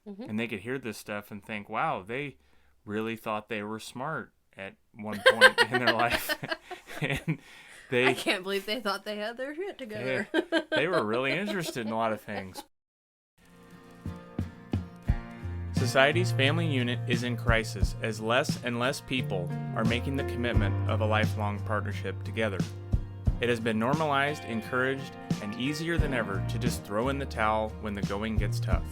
And they could hear this stuff and think, wow, they really thought they were smart at one point in their life. And I can't believe they thought they had their shit together. they were really interested in a lot of things. Society's family unit is in crisis as less and less people are making the commitment of a lifelong partnership together. It has been normalized, encouraged, and easier than ever to just throw in the towel when the going gets tough.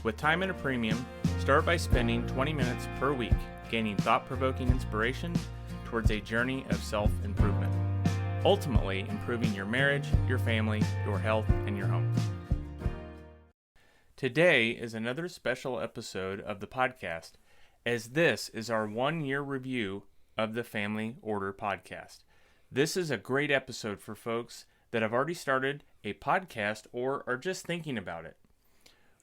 With time at a premium, start by spending 20 minutes per week gaining thought-provoking inspiration towards a journey of self-improvement, ultimately improving your marriage, your family, your health, and your home. Today is another special episode of the podcast, as this is our 1-year review of the Family Order podcast. This is a great episode for folks that have already started a podcast or are just thinking about it.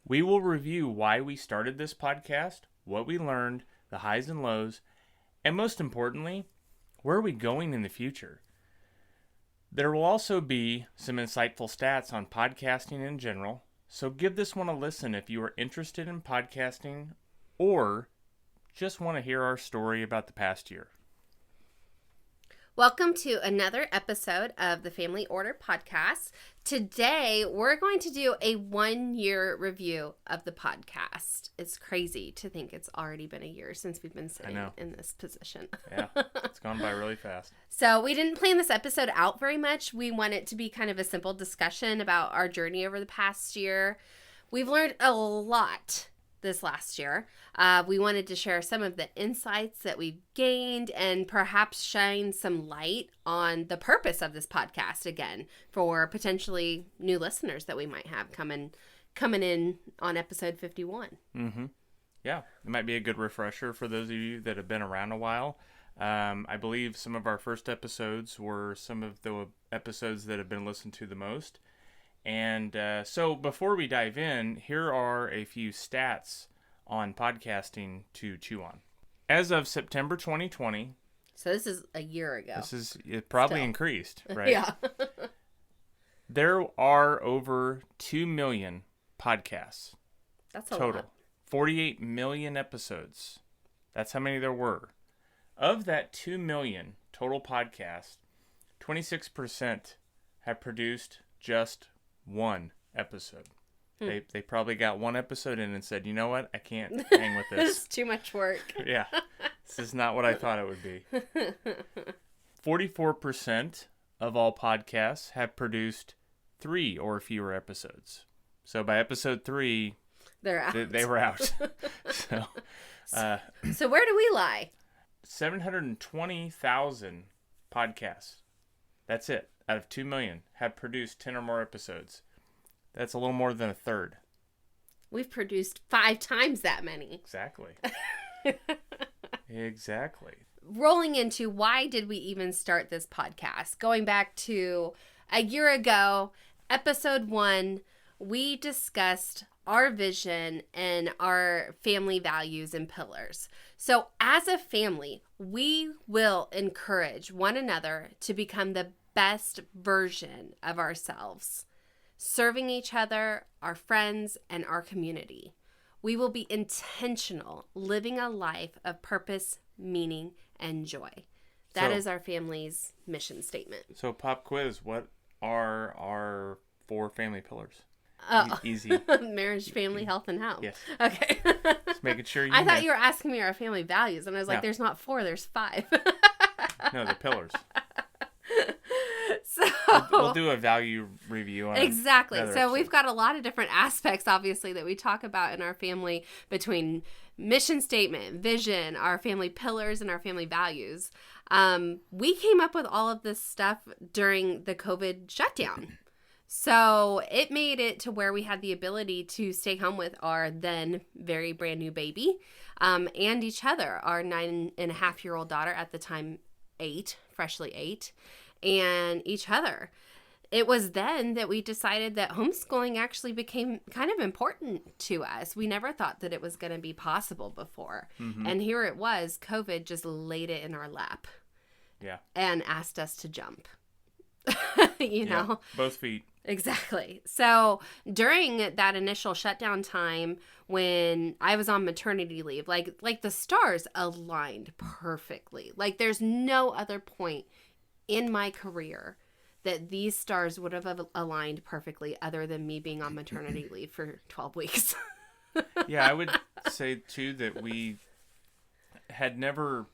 We will review why we started this podcast, what we learned, the highs and lows, and most importantly, where are we going in the future? There will also be some insightful stats on podcasting in general, so give this one a listen if you are interested in podcasting or just want to hear our story about the past year. Welcome to another episode of the Family Order podcast. Today, we're going to do a 1-year review of the podcast. It's crazy to think it's already been a year since we've been sitting in this position. Yeah, it's gone by really fast. So we didn't plan this episode out very much. We want it to be kind of a simple discussion about our journey over the past year. We've learned a lot this last year. We wanted to share some of the insights that we've gained and perhaps shine some light on the purpose of this podcast again for potentially new listeners that we might have coming in on episode 51. Mm-hmm. Yeah, it might be a good refresher for those of you that have been around a while. I believe some of our first episodes were some of the episodes that have been listened to the most. And so before we dive in, here are a few stats on podcasting to chew on. As of September 2020. So this is a year ago. It probably increased, right? Yeah. There are over 2 million podcasts. That's a total. lot. 48 million episodes. That's how many there were. Of that 2 million total podcasts, 26% have produced just one episode. They probably got one episode in and said, you know what? I can't hang with this. It's too much work. Yeah. This is not what I thought it would be. 44% of all podcasts have produced 3 or fewer episodes. So by episode 3, they're out. They were out. So where do we lie? 720,000 podcasts. That's it. Out of 2 million have produced 10 or more episodes. That's a little more than a third. We've produced 5 times that many. Exactly. Exactly. Rolling into why did we even start this podcast? Going back to a year ago, episode 1, we discussed our vision and our family values and pillars. So as a family, we will encourage one another to become the best version of ourselves, serving each other, our friends, and our community. We will be intentional, living a life of purpose, meaning, and joy. That is our family's mission statement. So pop quiz, what are our 4 family pillars? Easy. Marriage, family, health, and health. Yes. Okay. Just making sure you I thought you were asking me our family values, and I was like, No. there's not 4, there's 5. No, the pillars. So We'll do a value review on exactly. another So episode. we've got a lot of different aspects, obviously, that we talk about in our family between mission statement, vision, our family pillars, and our family values. We came up with all of this stuff during the COVID shutdown. So it made it to where we had the ability to stay home with our then very brand new baby and each other, our 9.5-year-old daughter at the time, 8, freshly 8, and each other. It was then that we decided that homeschooling actually became kind of important to us. We never thought that it was going to be possible before. Mm-hmm. And here it was, COVID just laid it in our lap. Yeah. And asked us to jump. You know? Both feet. Exactly. So during that initial shutdown time when I was on maternity leave, like the stars aligned perfectly. Like there's no other point in my career that these stars would have aligned perfectly other than me being on maternity leave for 12 weeks. Yeah, I would say too that we had never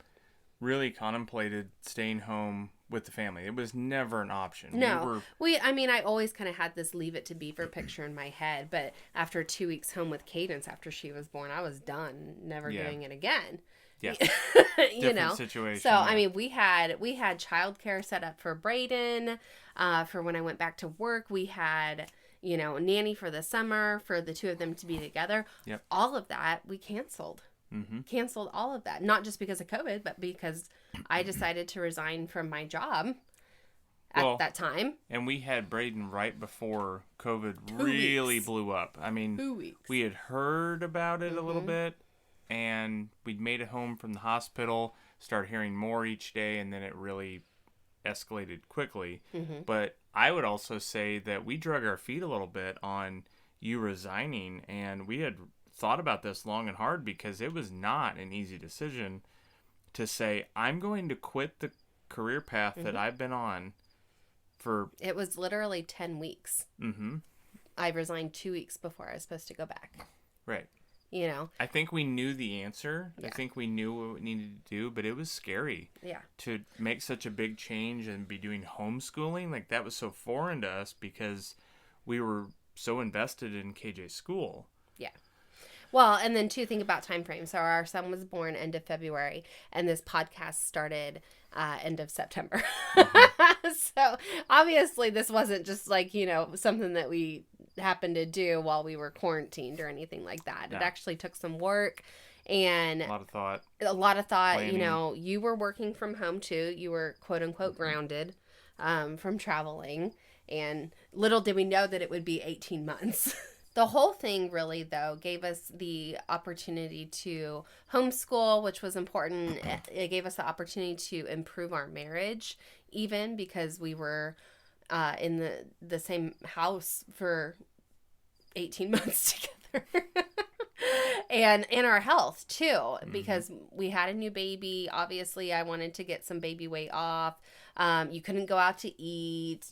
really contemplated staying home with the family. It was never an option. No, I mean, I always kind of had this Leave It to Beaver picture in my head, but after 2 weeks home with Cadence after she was born, I was done, never doing it again. Yeah, you know, situation. So I mean, we had childcare set up for Braden, for when I went back to work. We had nanny for the summer for the two of them to be together. Yep. All of that we canceled. Mm-hmm. Canceled all of that, not just because of COVID, but because I decided to resign from my job at that time. And we had Braden right before COVID really blew up. I mean, 2 weeks. We had heard about it a little bit, and we'd made it home from the hospital, started hearing more each day, and then it really escalated quickly. Mm-hmm. But I would also say that we drug our feet a little bit on you resigning, and we had thought about this long and hard because it was not an easy decision to say, I'm going to quit the career path that I've been on for... It was literally 10 weeks. Mm-hmm. I resigned 2 weeks before I was supposed to go back. Right. I think we knew the answer. Yeah. I think we knew what we needed to do, but it was scary. Yeah. To make such a big change and be doing homeschooling, like that was so foreign to us because we were so invested in KJ's school. Yeah. Well, and then too, think about time frame. So our son was born end of February, and this podcast started end of September. So obviously, this wasn't just like something that we happened to do while we were quarantined or anything like that. No. It actually took some work and a lot of thought. Planning. You were working from home too. You were quote unquote grounded from traveling, and little did we know that it would be 18 months. The whole thing really, though, gave us the opportunity to homeschool, which was important. It gave us the opportunity to improve our marriage, even because we were in the same house for 18 months together. And our health, too, because we had a new baby. Obviously, I wanted to get some baby weight off. You couldn't go out to eat.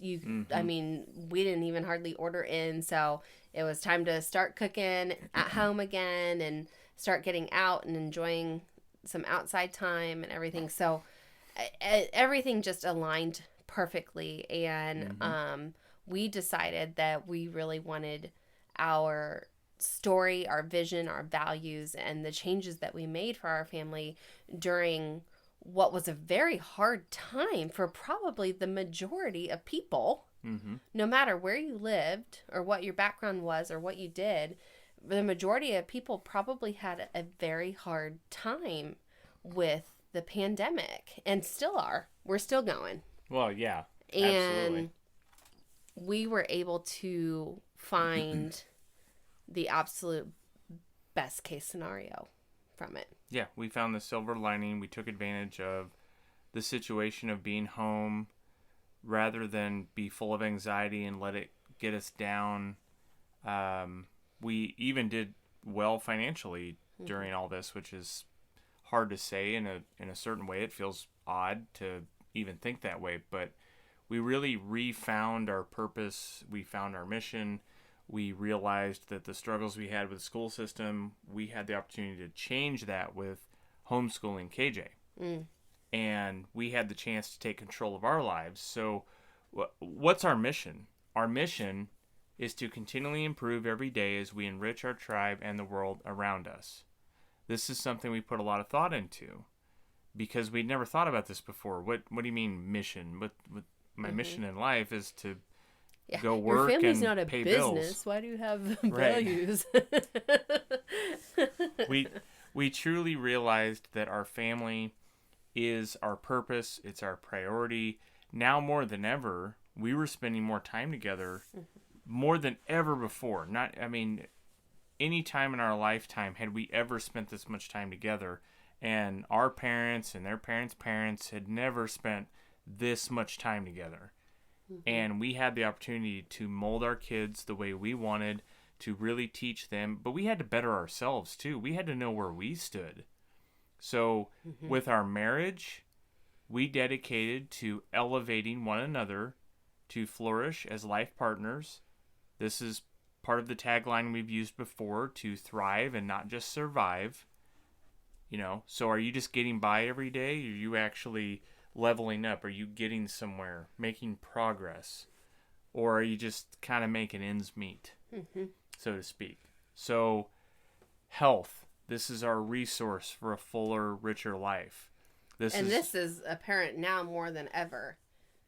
I mean, we didn't even hardly order in, so... It was time to start cooking at home again and start getting out and enjoying some outside time and everything. So everything just aligned perfectly. And we decided that we really wanted our story, our vision, our values, and the changes that we made for our family during what was a very hard time for probably the majority of people. No matter where you lived or what your background was or what you did, the majority of people probably had a very hard time with the pandemic and still are. We're still going. Well, yeah, and absolutely. We were able to find the absolute best case scenario from it. Yeah, we found the silver lining. We took advantage of the situation of being home, rather than be full of anxiety and let it get us down. We even did well financially during all this, which is hard to say in a certain way. It feels odd to even think that way, but we really refound our purpose. We found our mission. We realized that the struggles we had with the school system, we had the opportunity to change that with homeschooling KJ. And we had the chance to take control of our lives. So what's our mission? Our mission is to continually improve every day as we enrich our tribe and the world around us. This is something we put a lot of thought into because we'd never thought about this before. What do you mean mission? What my mission in life is to go work Your family's and not a pay business. bills. Why do you have Right. values? We truly realized that our family is our purpose. It's our priority. Now more than ever, we were spending more time together, more than ever before. Any time in our lifetime had we ever spent this much time together, and our parents and their parents' parents had never spent this much time together. And we had the opportunity to mold our kids the way we wanted, to really teach them. But we had to better ourselves, too. We had to know where we stood. So with our marriage, we dedicated to elevating one another to flourish as life partners. This is part of the tagline we've used before, to thrive and not just survive. You know, so are you just getting by every day? Are you actually leveling up? Are you getting somewhere, making progress? Or are you just kind of making ends meet, so to speak? So health, this is our resource for a fuller, richer life. This is apparent now more than ever.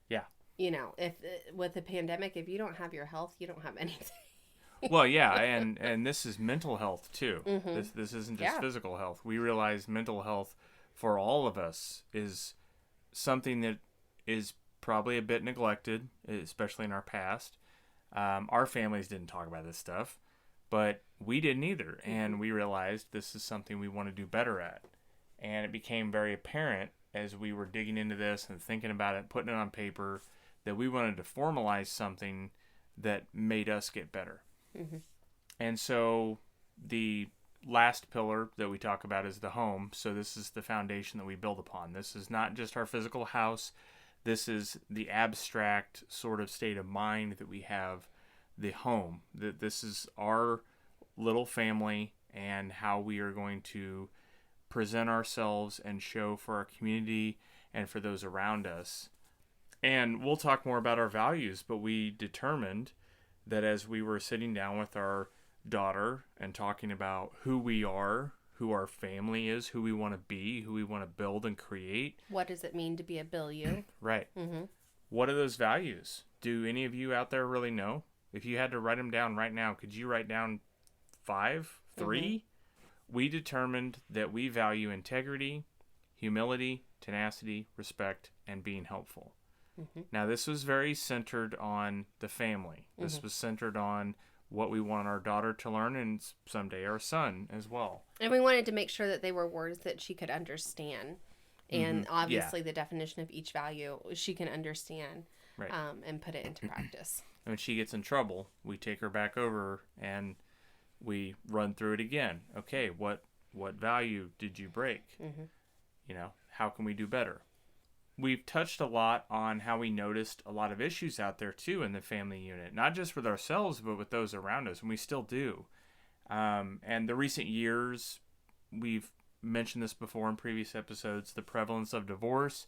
Yeah. You know, if with the pandemic, if you don't have your health, you don't have anything. Well, yeah, and this is mental health too. This isn't just physical health. We realize mental health for all of us is something that is probably a bit neglected, especially in our past. Our families didn't talk about this stuff, but we didn't either, and we realized this is something we want to do better at. And it became very apparent as we were digging into this and thinking about it, putting it on paper, that we wanted to formalize something that made us get better. And so the last pillar that we talk about is the home. So this is the foundation that we build upon. This is not just our physical house. This is the abstract sort of state of mind that we have, the home. That this is our little family and how we are going to present ourselves and show for our community and for those around us. And we'll talk more about our values, but we determined that as we were sitting down with our daughter and talking about who we are, who our family is, who we want to be, who we want to build and create. What does it mean to be a Bill-U? Right. What are those values? Do any of you out there really know? If you had to write them down right now, could you write down 5, 3? We determined that we value integrity, humility, tenacity, respect, and being helpful. Now, this was very centered on the family. This was centered on what we want our daughter to learn, and someday our son as well. And we wanted to make sure that they were words that she could understand. And obviously the definition of each value she can understand, right. And put it into practice. And when she gets in trouble, we take her back over and we run through it again. Okay, what value did you break? You know, how can we do better? We've touched a lot on how we noticed a lot of issues out there too in the family unit, not just with ourselves, but with those around us, and we still do. And the recent years, we've mentioned this before in previous episodes, the prevalence of divorce,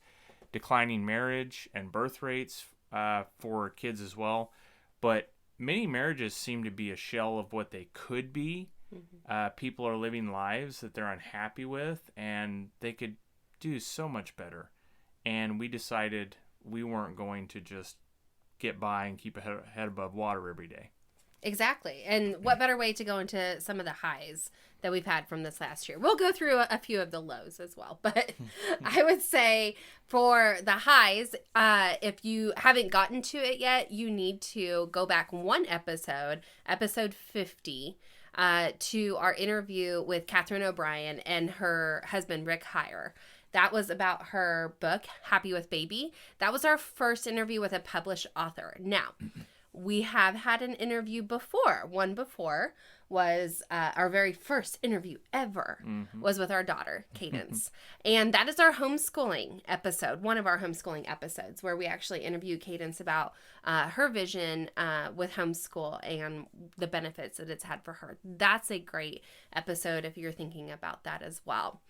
declining marriage, and birth rates for kids as well. But many marriages seem to be a shell of what they could be. People are living lives that they're unhappy with, and they could do so much better. And we decided we weren't going to just get by and keep a head above water every day. Exactly. And what better way to go into some of the highs that we've had from this last year? We'll go through a few of the lows as well. But I would say for the highs, if you haven't gotten to it yet, you need to go back one episode 50, to our interview with Catherine O'Brien and her husband, Rick Heyer. That was about her book, Happy with Baby. That was our first interview with a published author. Now, we have had an interview before. One before was our very first interview ever was with our daughter, Cadence. And that is our homeschooling episode, one of our homeschooling episodes, where we actually interview Cadence about her vision with homeschool and the benefits that it's had for her. That's a great episode if you're thinking about that as well.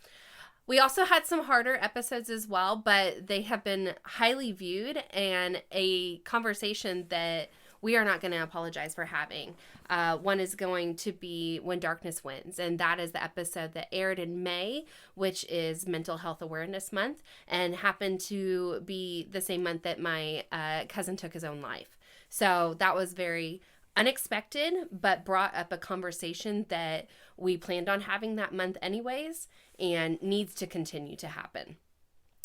We also had some harder episodes as well, but they have been highly viewed and a conversation that we are not going to apologize for having. One is going to be When Darkness Wins, and that is the episode that aired in May, which is Mental Health Awareness Month, and happened to be the same month that my cousin took his own life. So that was very unexpected, but brought up a conversation that we planned on having that month anyways, and needs to continue to happen.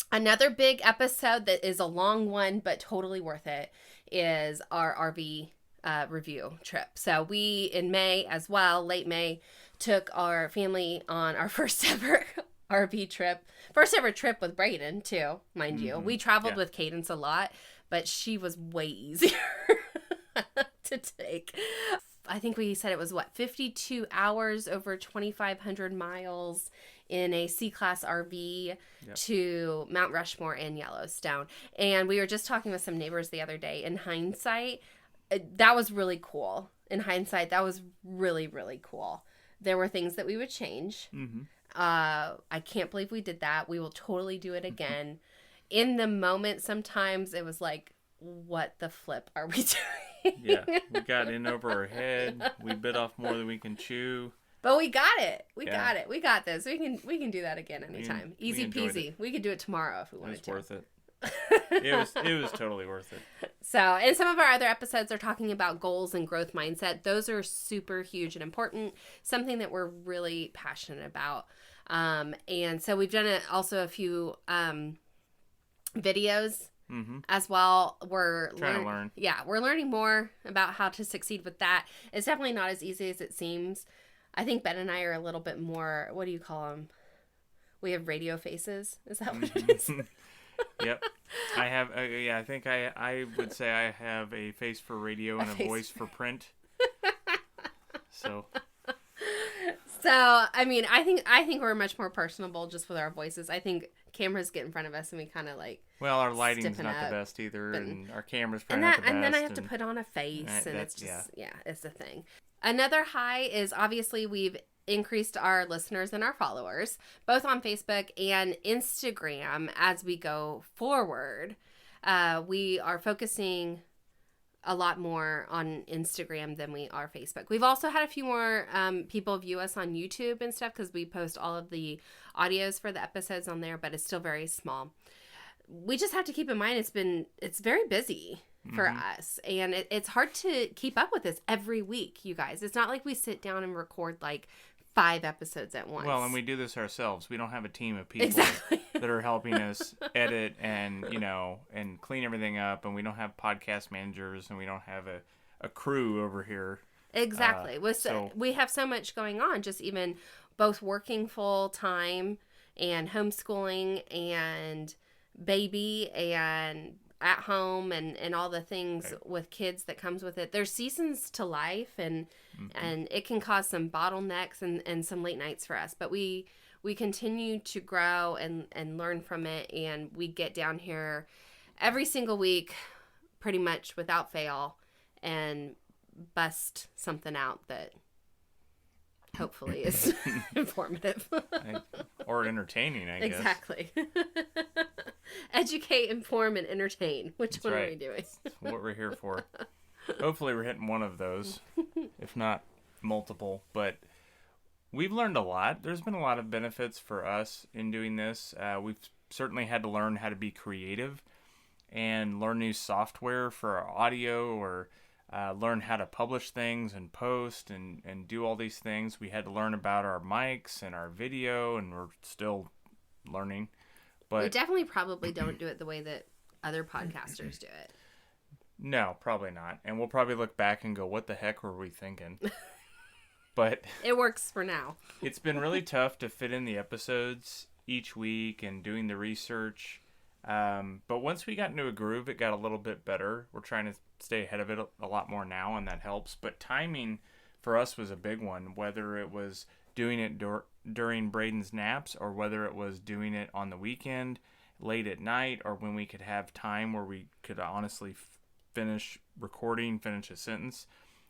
Another big episode that is a long one, but totally worth it, is our RV review trip. So we, in May as well, late May, took our family on our first ever RV trip. First ever trip with Brayden, too, mind you. We traveled with Cadence a lot, but she was way easier to take. I think we said it was 52 hours over 2,500 miles in a C-Class RV to Mount Rushmore and Yellowstone. And we were just talking with some neighbors the other day. In hindsight, that was really cool. In hindsight, that was really, really cool. There were things that we would change. Mm-hmm. I can't believe we did that. We will totally do it again. In the moment, sometimes it was like, what the flip are we doing? Yeah, we got in over our head. We bit off more than we can chew. But we got it. We got it. We got this. We can do that again anytime. Easy peasy. We could do it tomorrow if we wanted to. It was worth it. It was totally worth it. So, and some of our other episodes are talking about goals and growth mindset. Those are super huge and important. Something that we're really passionate about. And so we've done also a few videos as well. We're trying to learn. Yeah, we're learning more about how to succeed with that. It's definitely not as easy as it seems. I think Ben and I are a little bit more, what do you call them? We have radio faces. Is that what it is? Yep. I have, I think I would say I have a face for radio and a voice for print. So, I mean, I think we're much more personable just with our voices. I think cameras get in front of us and we kind of like. Well, our lighting's not the best either, and our camera's probably not the best. And then I have to put on a face, and it's just, it's a thing. Another high is obviously we've increased our listeners and our followers, both on Facebook and Instagram as we go forward. We are focusing a lot more on Instagram than we are Facebook. We've also had a few more people view us on YouTube and stuff because we post all of the audios for the episodes on there, but it's still very small. We just have to keep in mind it's very busy for us, and it's hard to keep up with this every week, you guys. It's not like we sit down and record like 5 episodes at once. Well, and we do this ourselves. We don't have a team of people that are helping us edit and and clean everything up, and we don't have podcast managers, and we don't have a crew over here. Exactly. We have so much going on, just even both working full time and homeschooling and baby and at home and all the things with kids that comes with it. There's seasons to life, and it can cause some bottlenecks and some late nights for us, but we continue to grow and learn from it, and we get down here every single week pretty much without fail and bust something out that hopefully is informative or entertaining, I guess. Exactly. Educate, inform, and entertain. Which one are we doing? That's what we're here for. Hopefully we're hitting one of those, if not multiple. But we've learned a lot. There's been a lot of benefits for us in doing this. We've certainly had to learn how to be creative and learn new software for our audio, or learn how to publish things and post and do all these things. We had to learn about our mics and our video, and we're still learning. But we definitely probably don't do it the way that other podcasters do it. No, probably not. And we'll probably look back and go, what the heck were we thinking? But it works for now. It's been really tough to fit in the episodes each week and doing the research. But once we got into a groove, it got a little bit better. We're trying to stay ahead of it a lot more now, and that helps. But timing for us was a big one, whether it was doing it during Braden's naps, or whether it was doing it on the weekend, late at night, or when we could have time where we could honestly finish a sentence.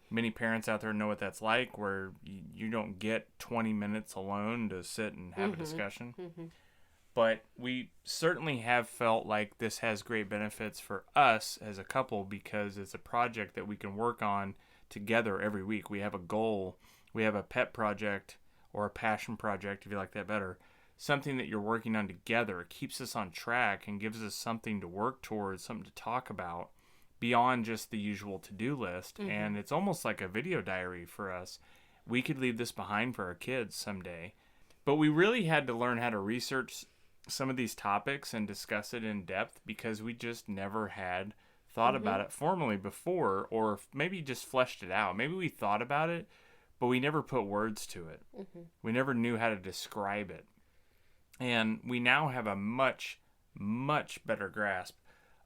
Many parents out there know what that's like, where you don't get 20 minutes alone to sit and have a discussion. But we certainly have felt like this has great benefits for us as a couple, because it's a project that we can work on together every week. We have a goal. We have a pet project, or a passion project, if you like that better. Something that you're working on together. It keeps us on track and gives us something to work towards, something to talk about beyond just the usual to-do list. And it's almost like a video diary for us. We could leave this behind for our kids someday. But we really had to learn how to research some of these topics and discuss it in depth, because we just never had thought about it formally before, or maybe just fleshed it out. Maybe we thought about it, but we never put words to it. We never knew how to describe it. And we now have a much, much better grasp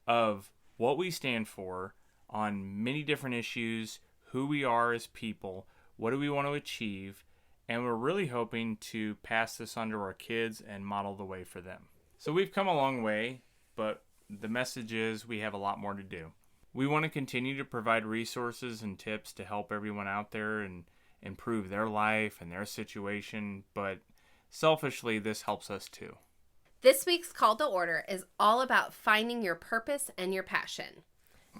of what we stand for on many different issues, who we are as people, what do we want to achieve, and we're really hoping to pass this on to our kids and model the way for them. So we've come a long way, but the message is we have a lot more to do. We want to continue to provide resources and tips to help everyone out there and improve their life and their situation, but selfishly, this helps us too. This week's Call to Order is all about finding your purpose and your passion.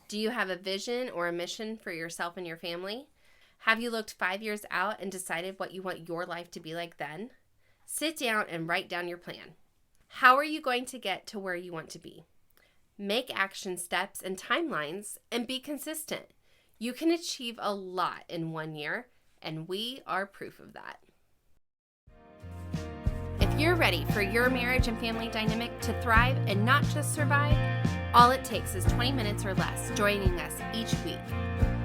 Do you have a vision or a mission for yourself and your family? Have you looked 5 years out and decided what you want your life to be like then? Sit down and write down your plan. How are you going to get to where you want to be? Make action steps and timelines and be consistent. You can achieve a lot in 1 year, and we are proof of that. If you're ready for your marriage and family dynamic to thrive and not just survive, all it takes is 20 minutes or less joining us each week.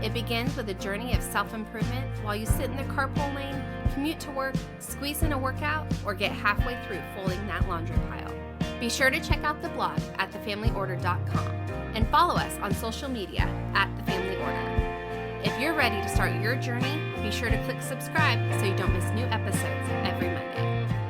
It begins with a journey of self-improvement while you sit in the carpool lane, commute to work, squeeze in a workout, or get halfway through folding that laundry pile. Be sure to check out the blog at thefamilyorder.com and follow us on social media at The Family Order. If you're ready to start your journey, be sure to click subscribe so you don't miss new episodes every Monday.